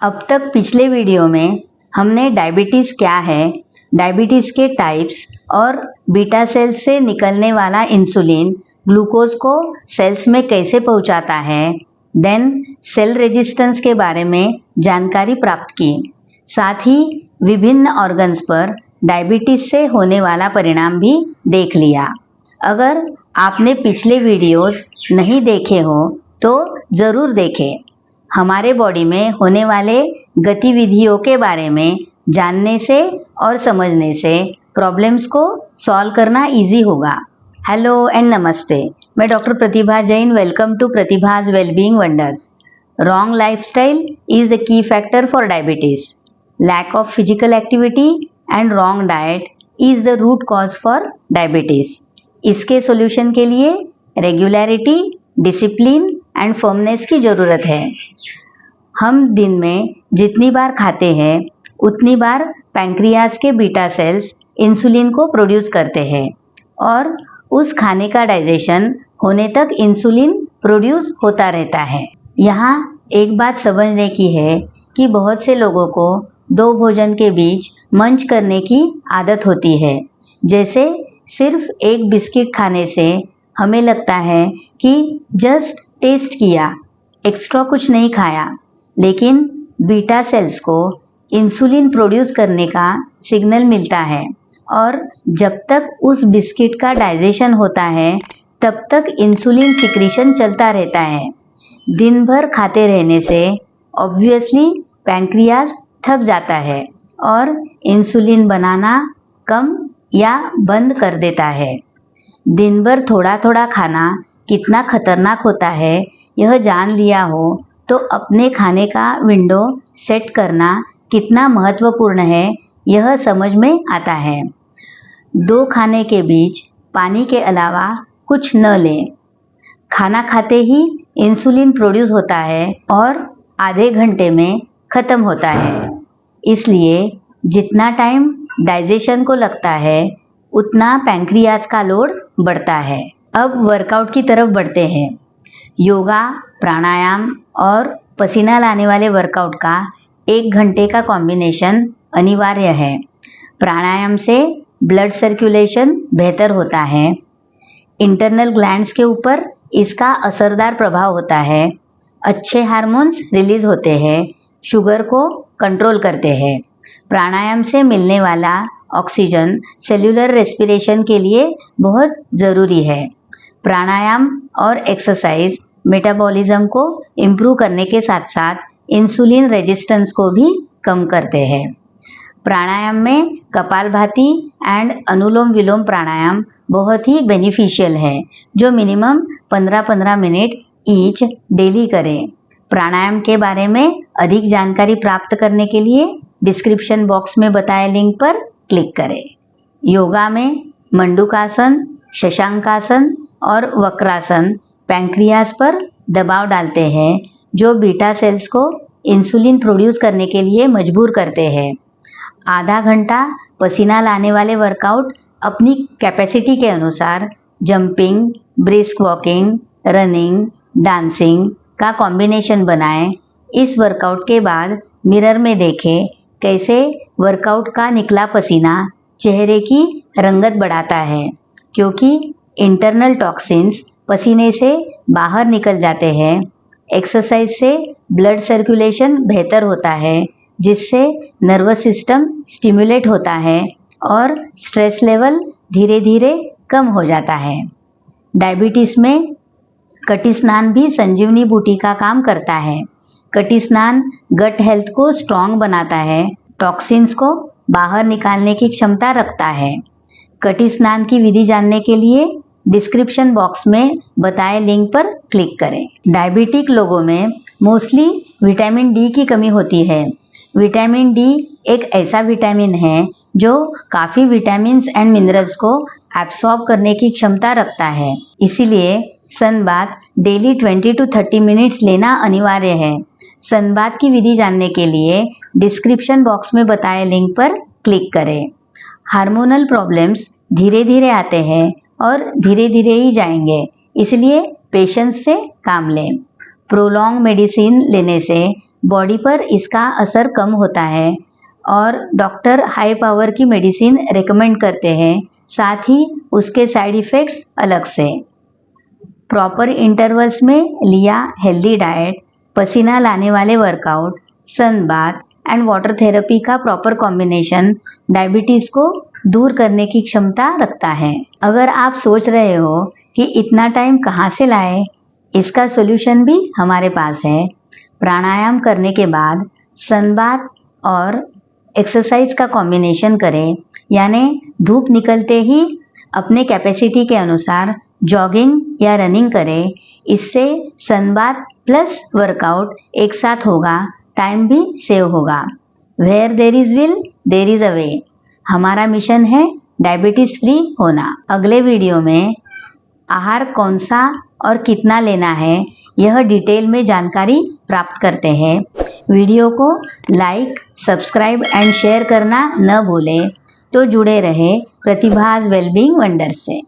अब तक पिछले वीडियो में हमने डायबिटीज़ क्या है, डायबिटीज़ के टाइप्स और बीटा सेल्स से निकलने वाला इंसुलिन ग्लूकोज को सेल्स में कैसे पहुंचाता है, देन सेल रेजिस्टेंस के बारे में जानकारी प्राप्त की। साथ ही विभिन्न ऑर्गन्स पर डायबिटीज़ से होने वाला परिणाम भी देख लिया। अगर आपने पिछले वीडियोस नहीं देखे हो तो ज़रूर देखें। हमारे बॉडी में होने वाले गतिविधियों के बारे में जानने से और समझने से प्रॉब्लम्स को सॉल्व करना इजी होगा। हेलो एंड नमस्ते, मैं doctor Pratibha Jain. Welcome to Pratibha's wellbeing wonders. Wrong lifestyle is the key factor for diabetes. Lack of physical activity and wrong diet is the root cause for diabetes. इसके solution के लिए regularity, discipline and firmness की ज़रूरत है। हम दिन में जितनी बार खाते हैं उतनी बार पैंक्रियाज के बीटा सेल्स इंसुलिन को प्रोड्यूस करते हैं और उस खाने का डाइजेशन होने तक इंसुलिन प्रोड्यूस होता रहता है। यहाँ एक बात समझने की है कि बहुत से लोगों को दो भोजन के बीच मंच करने की आदत होती है। जैसे सिर्फ एक बिस्किट खाने से हमें लगता है कि जस्ट टेस्ट किया, एक्स्ट्रा कुछ नहीं खाया, लेकिन बीटा सेल्स को इंसुलिन प्रोड्यूस करने का सिग्नल मिलता है और जब तक उस बिस्किट का डाइजेशन होता है तब तक इंसुलिन सिक्रीशन चलता रहता है। दिन भर खाते रहने से ऑब्वियसली पैंक्रियाज थक जाता है और इंसुलिन बनाना कम या बंद कर देता है। दिन भर थोड़ा थोड़ा खाना कितना खतरनाक होता है यह जान लिया हो तो अपने खाने का विंडो सेट करना कितना महत्वपूर्ण है यह समझ में आता है। दो खाने के बीच पानी के अलावा कुछ न लें। खाना खाते ही इंसुलिन प्रोड्यूस होता है और आधे घंटे में ख़त्म होता है। इसलिए जितना टाइम डाइजेशन को लगता है उतना पैंक्रियाज का लोड बढ़ता है। अब वर्कआउट की तरफ बढ़ते हैं। योगा, प्राणायाम और पसीना लाने वाले वर्कआउट का 1 घंटे का कॉम्बिनेशन अनिवार्य है। प्राणायाम से ब्लड सर्कुलेशन बेहतर होता है। इंटरनल ग्लैंड्स के ऊपर इसका असरदार प्रभाव होता है। अच्छे हार्मोन्स रिलीज होते हैं, शुगर को कंट्रोल करते हैं। प्राणायाम से मिलने वाला ऑक्सीजन सेल्यूलर रेस्पिरेशन के लिए बहुत ज़रूरी है। प्राणायाम और एक्सरसाइज मेटाबॉलिज्म को इम्प्रूव करने के साथ साथ इंसुलिन रेजिस्टेंस को भी कम करते हैं। प्राणायाम में कपालभाति एंड अनुलोम विलोम प्राणायाम बहुत ही बेनिफिशियल है, जो मिनिमम 15-15 मिनट ईच डेली करें। प्राणायाम के बारे में अधिक जानकारी प्राप्त करने के लिए डिस्क्रिप्शन बॉक्स में बताए लिंक पर क्लिक करें। योगा में मंडूकासन, शशांकासन और वक्रासन पैंक्रियाज पर दबाव डालते हैं, जो बीटा सेल्स को इंसुलिन प्रोड्यूस करने के लिए मजबूर करते हैं। आधा घंटा पसीना लाने वाले वर्कआउट अपनी कैपेसिटी के अनुसार jumping, brisk walking, running, dancing का कॉम्बिनेशन बनाएं। इस वर्कआउट के बाद मिरर में देखें कैसे वर्कआउट का निकला पसीना चेहरे की रंगत बढ़ाता है, क्योंकि इंटरनल टॉक्सिन्स पसीने से बाहर निकल जाते हैं। एक्सरसाइज से ब्लड सर्कुलेशन बेहतर होता है, जिससे नर्वस सिस्टम स्टिमुलेट होता है और स्ट्रेस लेवल धीरे धीरे कम हो जाता है। डायबिटीज़ में कटी स्नान भी संजीवनी बूटी का काम करता है। कटी स्नान गट हेल्थ को स्ट्रॉन्ग बनाता है, टॉक्सिन्स को बाहर निकालने की क्षमता रखता है। कटी स्नान की विधि जानने के लिए डिस्क्रिप्शन बॉक्स में बताए लिंक पर क्लिक करें। डायबिटिक लोगों में मोस्टली विटामिन डी की कमी होती है। विटामिन डी एक ऐसा विटामिन है जो काफ़ी विटामिन्स एंड मिनरल्स को एब्सॉर्ब करने की क्षमता रखता है। इसीलिए सनबाथ डेली 20 to 30 मिनट्स लेना अनिवार्य है। सनबाथ की विधि जानने के लिए डिस्क्रिप्शन बॉक्स में बताए लिंक पर क्लिक करें। हार्मोनल प्रॉब्लम्स धीरे धीरे आते हैं और धीरे धीरे ही जाएंगे, इसलिए पेशेंस से काम लें। प्रोलॉन्ग मेडिसिन लेने से बॉडी पर इसका असर कम होता है और डॉक्टर हाई पावर की मेडिसिन रेकमेंड करते हैं, साथ ही उसके साइड इफ़ेक्ट्स अलग से। प्रॉपर इंटरवल्स में लिया हेल्दी डाइट, पसीना लाने वाले workout, sun bath and water therapy का प्रॉपर कॉम्बिनेशन डायबिटीज़ को दूर करने की क्षमता रखता है। अगर आप सोच रहे हो कि इतना टाइम कहाँ से लाए, इसका सॉल्यूशन भी हमारे पास है। प्राणायाम करने के बाद सन बाथ और एक्सरसाइज का कॉम्बिनेशन करें, यानी धूप निकलते ही अपने कैपेसिटी के अनुसार जॉगिंग या रनिंग करें। इससे सन बाथ प्लस वर्कआउट एक साथ होगा, टाइम भी सेव होगा। Where there is will there is a way. हमारा मिशन है डायबिटीज़ फ्री होना। अगले वीडियो में आहार कौन सा और कितना लेना है, यह डिटेल में जानकारी प्राप्त करते हैं। वीडियो को लाइक, सब्सक्राइब एंड शेयर करना न भूलें। तो जुड़े रहे प्रतिभाज वेलबींग वंडर से।